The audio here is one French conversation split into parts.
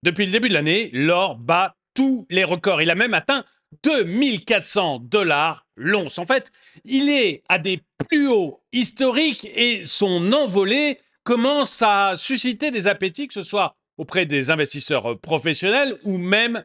Depuis le début de l'année, l'or bat tous les records. Il a même atteint 2400 $ l'once. En fait, il est à des plus hauts historiques et son envolée commence à susciter des appétits, que ce soit auprès des investisseurs professionnels ou même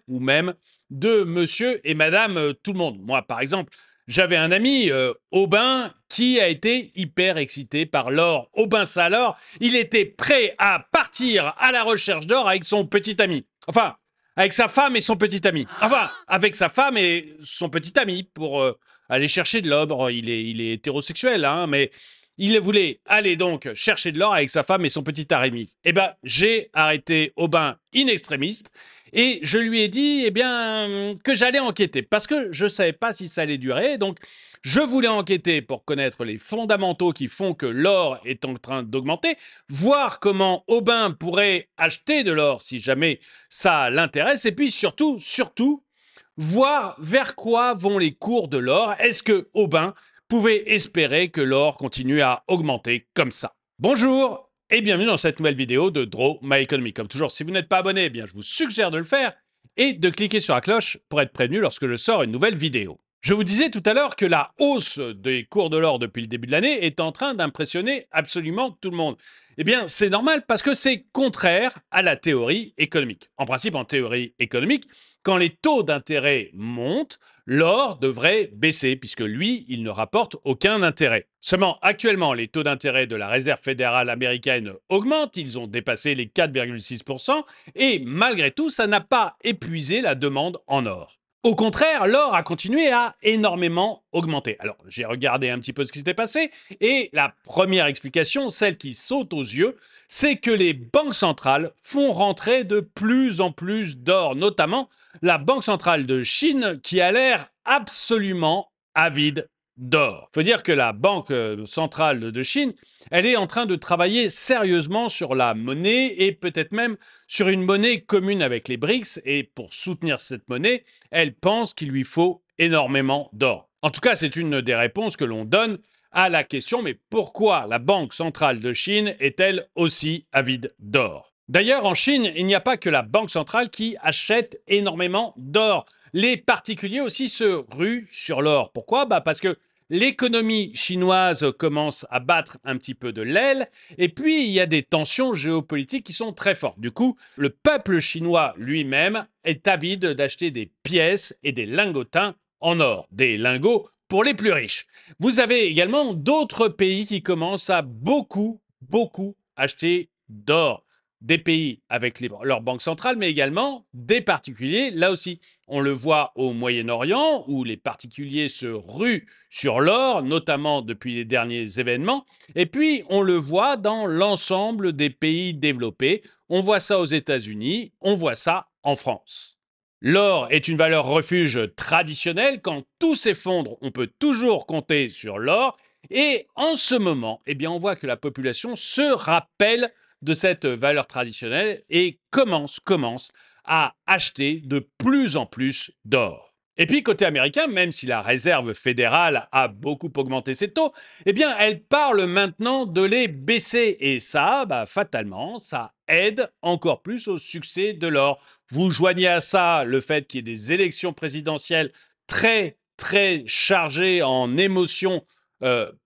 de monsieur et madame tout le monde. Moi, par exemple, j'avais un ami, Aubin, qui a été hyper excité par l'or. Aubin Salor, il était prêt à partir à la recherche d'or avec son petit ami. Enfin, avec sa femme et son petit ami. Enfin, avec sa femme et son petit ami pour aller chercher de l'or. Il est hétérosexuel, hein, mais il voulait aller donc chercher de l'or avec sa femme et son petit ami. Eh ben, j'ai arrêté Aubin in extremis et je lui ai dit, eh bien, que j'allais enquêter parce que je savais pas si ça allait durer. Donc, je voulais enquêter pour connaître les fondamentaux qui font que l'or est en train d'augmenter, voir comment Aubin pourrait acheter de l'or si jamais ça l'intéresse, et puis surtout, voir vers quoi vont les cours de l'or. Est-ce que Aubin pouvait espérer que l'or continue à augmenter comme ça? Bonjour et bienvenue dans cette nouvelle vidéo de Draw My Economy. Comme toujours, si vous n'êtes pas abonné, eh bien, je vous suggère de le faire et de cliquer sur la cloche pour être prévenu lorsque je sors une nouvelle vidéo. Je vous disais tout à l'heure que la hausse des cours de l'or depuis le début de l'année est en train d'impressionner absolument tout le monde. Eh bien, c'est normal parce que c'est contraire à la théorie économique. En principe, en théorie économique, quand les taux d'intérêt montent, l'or devrait baisser puisque lui, il ne rapporte aucun intérêt. Seulement, actuellement, les taux d'intérêt de la Réserve fédérale américaine augmentent, ils ont dépassé les 4,6% et malgré tout, ça n'a pas épuisé la demande en or. Au contraire, l'or a continué à énormément augmenter. Alors, j'ai regardé un petit peu ce qui s'était passé et la première explication, celle qui saute aux yeux, c'est que les banques centrales font rentrer de plus en plus d'or, notamment la Banque centrale de Chine qui a l'air absolument avide d'or. Il faut dire que la Banque centrale de Chine, elle est en train de travailler sérieusement sur la monnaie et peut-être même sur une monnaie commune avec les BRICS. Et pour soutenir cette monnaie, elle pense qu'il lui faut énormément d'or. En tout cas, c'est une des réponses que l'on donne à la question, mais pourquoi la Banque centrale de Chine est-elle aussi avide d'or? D'ailleurs, en Chine, il n'y a pas que la Banque centrale qui achète énormément d'or. Les particuliers aussi se ruent sur l'or. Pourquoi? Parce que l'économie chinoise commence à battre un petit peu de l'aile, et puis il y a des tensions géopolitiques qui sont très fortes. Du coup, le peuple chinois lui-même est avide d'acheter des pièces et des lingotins en or, des lingots pour les plus riches. Vous avez également d'autres pays qui commencent à beaucoup acheter d'or. Des pays avec leur banque centrale, mais également des particuliers, là aussi. On le voit au Moyen-Orient, où les particuliers se ruent sur l'or, notamment depuis les derniers événements. Et puis, on le voit dans l'ensemble des pays développés. On voit ça aux États-Unis, on voit ça en France. L'or est une valeur refuge traditionnelle. Quand tout s'effondre, on peut toujours compter sur l'or. Et en ce moment, eh bien, on voit que la population se rappelle de cette valeur traditionnelle et commence à acheter de plus en plus d'or. Et puis côté américain, même si la Réserve fédérale a beaucoup augmenté ses taux, eh bien elle parle maintenant de les baisser et ça, fatalement, ça aide encore plus au succès de l'or. Vous joignez à ça le fait qu'il y ait des élections présidentielles très chargées en émotions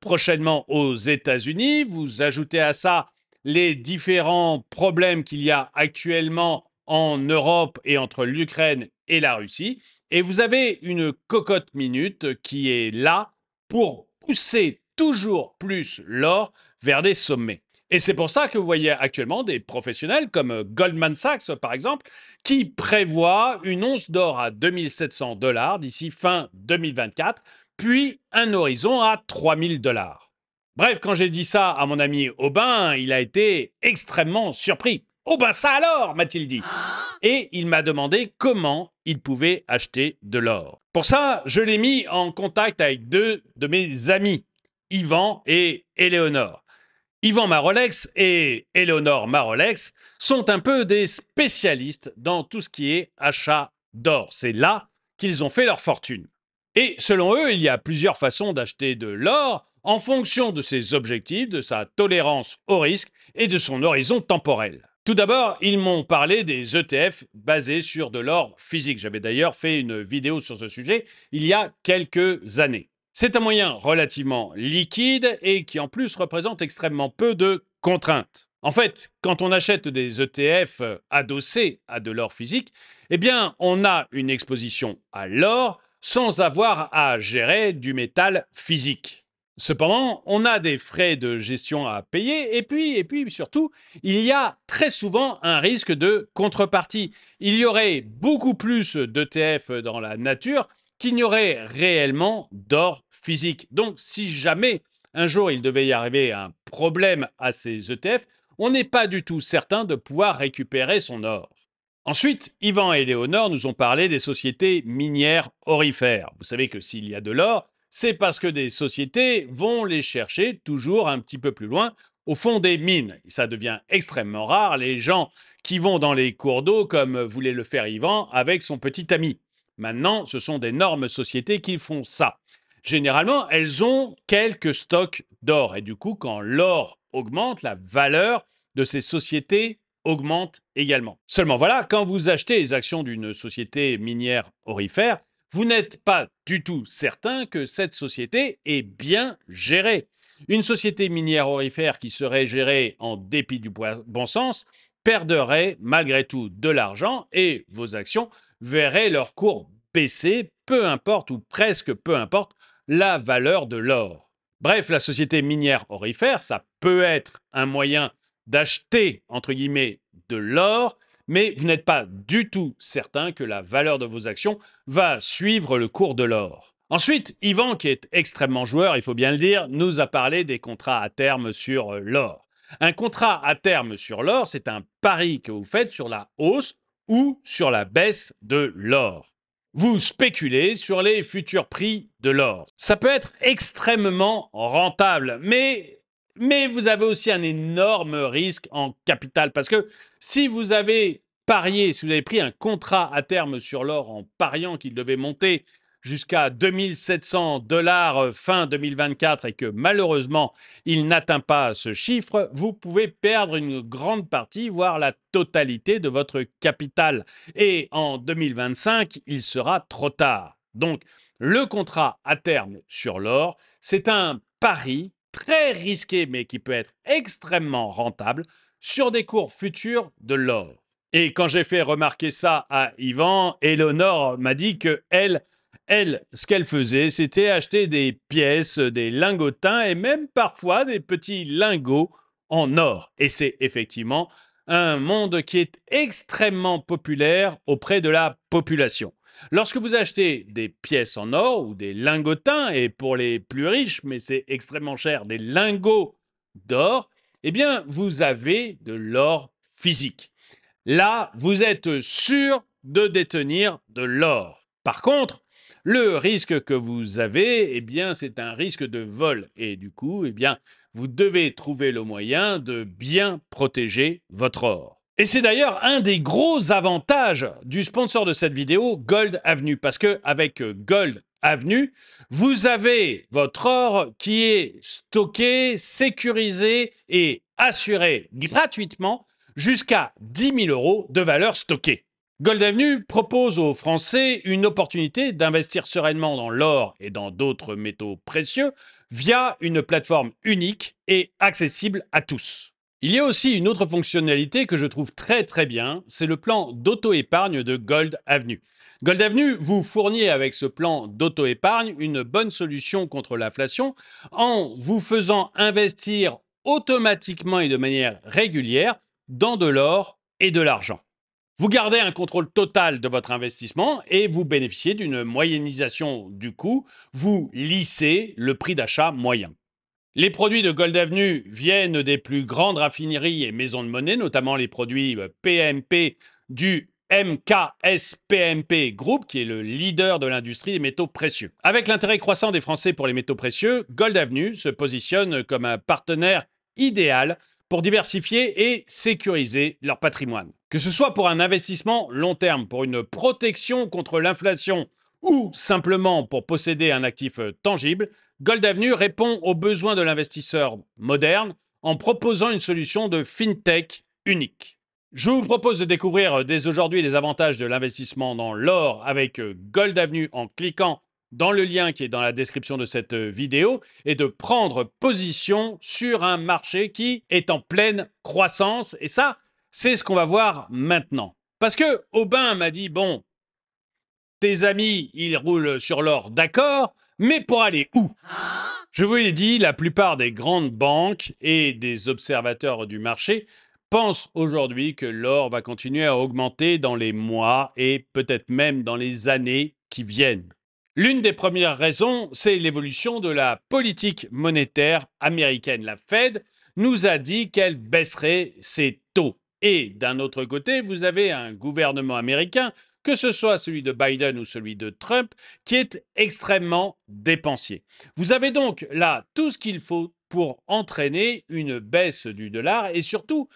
prochainement aux États-Unis. Vous ajoutez à ça les différents problèmes qu'il y a actuellement en Europe et entre l'Ukraine et la Russie. Et vous avez une cocotte minute qui est là pour pousser toujours plus l'or vers des sommets. Et c'est pour ça que vous voyez actuellement des professionnels comme Goldman Sachs, par exemple, qui prévoient une once d'or à 2700 $ d'ici fin 2024, puis un horizon à 3000 $. Bref, quand j'ai dit ça à mon ami Aubin, il a été extrêmement surpris. Aubin, ça alors, m'a-t-il dit. Et il m'a demandé comment il pouvait acheter de l'or. Pour ça, je l'ai mis en contact avec deux de mes amis, Yvan et Éléonore. Yvan Marolex et Éléonore Marolex sont un peu des spécialistes dans tout ce qui est achat d'or. C'est là qu'ils ont fait leur fortune. Et selon eux, il y a plusieurs façons d'acheter de l'or en fonction de ses objectifs, de sa tolérance au risque et de son horizon temporel. Tout d'abord, ils m'ont parlé des ETF basés sur de l'or physique. J'avais d'ailleurs fait une vidéo sur ce sujet il y a quelques années. C'est un moyen relativement liquide et qui en plus représente extrêmement peu de contraintes. En fait, quand on achète des ETF adossés à de l'or physique, eh bien, on a une exposition à l'or sans avoir à gérer du métal physique. Cependant, on a des frais de gestion à payer et puis surtout, il y a très souvent un risque de contrepartie. Il y aurait beaucoup plus d'ETF dans la nature qu'il n'y aurait réellement d'or physique. Donc, si jamais un jour il devait y arriver un problème à ces ETF, on n'est pas du tout certain de pouvoir récupérer son or. Ensuite, Yvan et Léonore nous ont parlé des sociétés minières aurifères. Vous savez que s'il y a de l'or, c'est parce que des sociétés vont les chercher toujours un petit peu plus loin au fond des mines. Ça devient extrêmement rare, les gens qui vont dans les cours d'eau comme voulait le faire Yvan avec son petit ami. Maintenant, ce sont d'énormes sociétés qui font ça. Généralement, elles ont quelques stocks d'or et du coup, quand l'or augmente, la valeur de ces sociétés augmente également. Seulement voilà, quand vous achetez les actions d'une société minière aurifère, vous n'êtes pas du tout certain que cette société est bien gérée. Une société minière aurifère qui serait gérée en dépit du bon sens perdrait malgré tout de l'argent et vos actions verraient leur cours baisser, peu importe ou presque peu importe la valeur de l'or. Bref, la société minière aurifère, ça peut être un moyen d'acheter, entre guillemets, de l'or, mais vous n'êtes pas du tout certain que la valeur de vos actions va suivre le cours de l'or. Ensuite, Yvan, qui est extrêmement joueur, il faut bien le dire, nous a parlé des contrats à terme sur l'or. Un contrat à terme sur l'or, c'est un pari que vous faites sur la hausse ou sur la baisse de l'or. Vous spéculez sur les futurs prix de l'or. Ça peut être extrêmement rentable, mais vous avez aussi un énorme risque en capital parce que si vous avez parié, si vous avez pris un contrat à terme sur l'or en pariant qu'il devait monter jusqu'à 2700 $ fin 2024 et que malheureusement il n'atteint pas ce chiffre, vous pouvez perdre une grande partie, voire la totalité de votre capital. Et en 2025, il sera trop tard. Donc, le contrat à terme sur l'or, c'est un pari très risqué, mais qui peut être extrêmement rentable sur des cours futurs de l'or. Et quand j'ai fait remarquer ça à Yvan, Eleonore m'a dit que elle, ce qu'elle faisait, c'était acheter des pièces, des lingotins et même parfois des petits lingots en or. Et c'est effectivement un monde qui est extrêmement populaire auprès de la population. Lorsque vous achetez des pièces en or ou des lingotins, et pour les plus riches, mais c'est extrêmement cher, des lingots d'or, eh bien, vous avez de l'or physique. Là, vous êtes sûr de détenir de l'or. Par contre, le risque que vous avez, eh bien, c'est un risque de vol. Et du coup, eh bien, vous devez trouver le moyen de bien protéger votre or. Et c'est d'ailleurs un des gros avantages du sponsor de cette vidéo, Gold Avenue. Parce qu'avec Gold Avenue, vous avez votre or qui est stocké, sécurisé et assuré gratuitement jusqu'à 10 000 € de valeur stockée. Gold Avenue propose aux Français une opportunité d'investir sereinement dans l'or et dans d'autres métaux précieux via une plateforme unique et accessible à tous. Il y a aussi une autre fonctionnalité que je trouve très bien, c'est le plan d'auto-épargne de Gold Avenue. Gold Avenue vous fournit avec ce plan d'auto-épargne une bonne solution contre l'inflation en vous faisant investir automatiquement et de manière régulière dans de l'or et de l'argent. Vous gardez un contrôle total de votre investissement et vous bénéficiez d'une moyennisation du coût. Vous lissez le prix d'achat moyen. Les produits de Gold Avenue viennent des plus grandes raffineries et maisons de monnaie, notamment les produits PMP du MKS-PMP Group, qui est le leader de l'industrie des métaux précieux. Avec l'intérêt croissant des Français pour les métaux précieux, Gold Avenue se positionne comme un partenaire idéal pour diversifier et sécuriser leur patrimoine. Que ce soit pour un investissement long terme, pour une protection contre l'inflation ou simplement pour posséder un actif tangible, Gold Avenue répond aux besoins de l'investisseur moderne en proposant une solution de fintech unique. Je vous propose de découvrir dès aujourd'hui les avantages de l'investissement dans l'or avec Gold Avenue en cliquant dans le lien qui est dans la description de cette vidéo et de prendre position sur un marché qui est en pleine croissance. Et ça, c'est ce qu'on va voir maintenant. Parce que Aubin m'a dit, bon, tes amis, ils roulent sur l'or, d'accord, mais pour aller où? Je vous l'ai dit, la plupart des grandes banques et des observateurs du marché pensent aujourd'hui que l'or va continuer à augmenter dans les mois et peut-être même dans les années qui viennent. L'une des premières raisons, c'est l'évolution de la politique monétaire américaine. La Fed nous a dit qu'elle baisserait ses taux. Et d'un autre côté, vous avez un gouvernement américain, que ce soit celui de Biden ou celui de Trump, qui est extrêmement dépensier. Vous avez donc là tout ce qu'il faut pour entraîner une baisse du dollar et surtout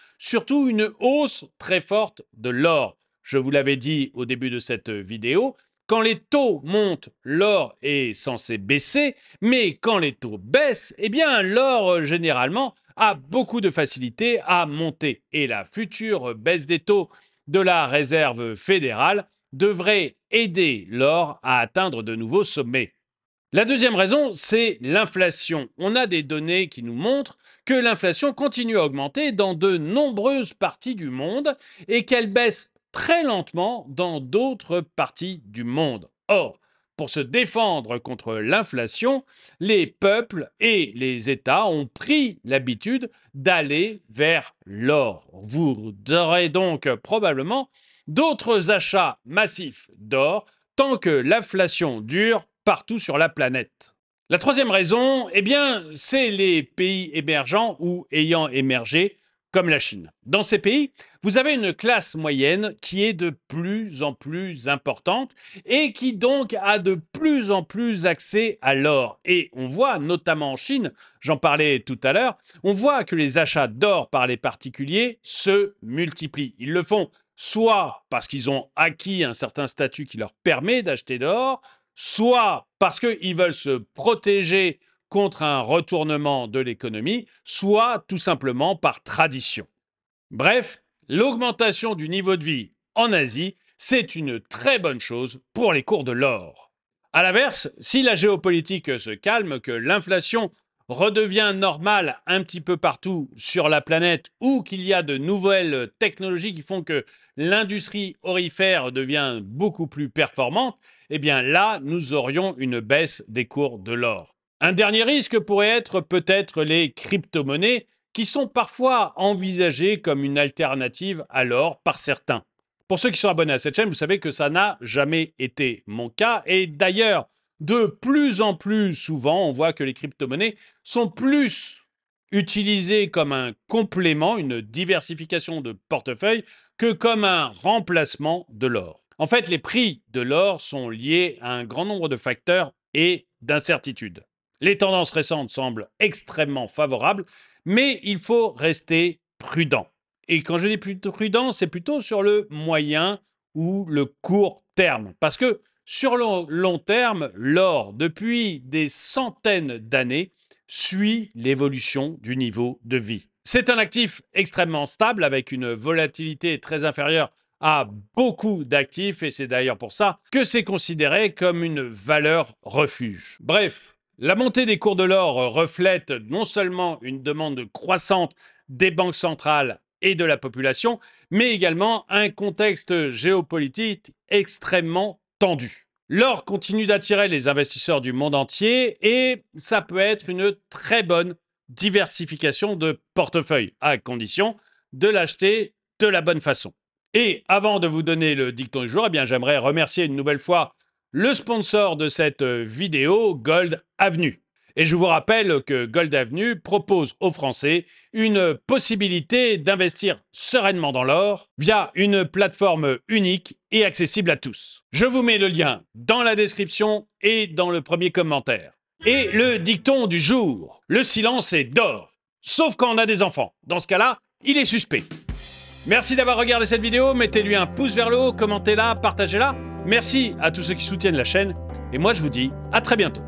une hausse très forte de l'or. Je vous l'avais dit au début de cette vidéo, quand les taux montent, l'or est censé baisser, mais quand les taux baissent, eh bien l'or généralement a beaucoup de facilité à monter. Et la future baisse des taux de la Réserve fédérale devrait aider l'or à atteindre de nouveaux sommets. La deuxième raison, c'est l'inflation. On a des données qui nous montrent que l'inflation continue à augmenter dans de nombreuses parties du monde et qu'elle baisse très lentement dans d'autres parties du monde. Or, pour se défendre contre l'inflation, les peuples et les États ont pris l'habitude d'aller vers l'or. Vous aurez donc probablement d'autres achats massifs d'or tant que l'inflation dure partout sur la planète. La troisième raison, eh bien, c'est les pays émergents ou ayant émergé, comme la Chine. Dans ces pays, vous avez une classe moyenne qui est de plus en plus importante et qui donc a de plus en plus accès à l'or. Et on voit, notamment en Chine, j'en parlais tout à l'heure, on voit que les achats d'or par les particuliers se multiplient. Ils le font soit parce qu'ils ont acquis un certain statut qui leur permet d'acheter d'or, soit parce qu'ils veulent se protéger contre un retournement de l'économie, soit tout simplement par tradition. Bref, l'augmentation du niveau de vie en Asie, c'est une très bonne chose pour les cours de l'or. À l'inverse, si la géopolitique se calme, que l'inflation redevient normale un petit peu partout sur la planète ou qu'il y a de nouvelles technologies qui font que l'industrie aurifère devient beaucoup plus performante, eh bien là, nous aurions une baisse des cours de l'or. Un dernier risque pourrait être peut-être les crypto-monnaies qui sont parfois envisagées comme une alternative à l'or par certains. Pour ceux qui sont abonnés à cette chaîne, vous savez que ça n'a jamais été mon cas. Et d'ailleurs, de plus en plus souvent, on voit que les crypto-monnaies sont plus utilisées comme un complément, une diversification de portefeuille, que comme un remplacement de l'or. En fait, les prix de l'or sont liés à un grand nombre de facteurs et d'incertitudes. Les tendances récentes semblent extrêmement favorables, mais il faut rester prudent. Et quand je dis prudent, c'est plutôt sur le moyen ou le court terme. Parce que sur le long terme, l'or, depuis des centaines d'années, suit l'évolution du niveau de vie. C'est un actif extrêmement stable avec une volatilité très inférieure à beaucoup d'actifs et c'est d'ailleurs pour ça que c'est considéré comme une valeur refuge. Bref, la montée des cours de l'or reflète non seulement une demande croissante des banques centrales et de la population, mais également un contexte géopolitique extrêmement tendu. L'or continue d'attirer les investisseurs du monde entier et ça peut être une très bonne diversification de portefeuille, à condition de l'acheter de la bonne façon. Et avant de vous donner le dicton du jour, eh bien, j'aimerais remercier une nouvelle fois le sponsor de cette vidéo, Gold Avenue. Et je vous rappelle que Gold Avenue propose aux Français une possibilité d'investir sereinement dans l'or via une plateforme unique et accessible à tous. Je vous mets le lien dans la description et dans le premier commentaire. Et le dicton du jour, le silence est d'or, sauf quand on a des enfants. Dans ce cas-là, il est suspect. Merci d'avoir regardé cette vidéo, mettez-lui un pouce vers le haut, commentez-la, partagez-la. Merci à tous ceux qui soutiennent la chaîne et moi je vous dis à très bientôt.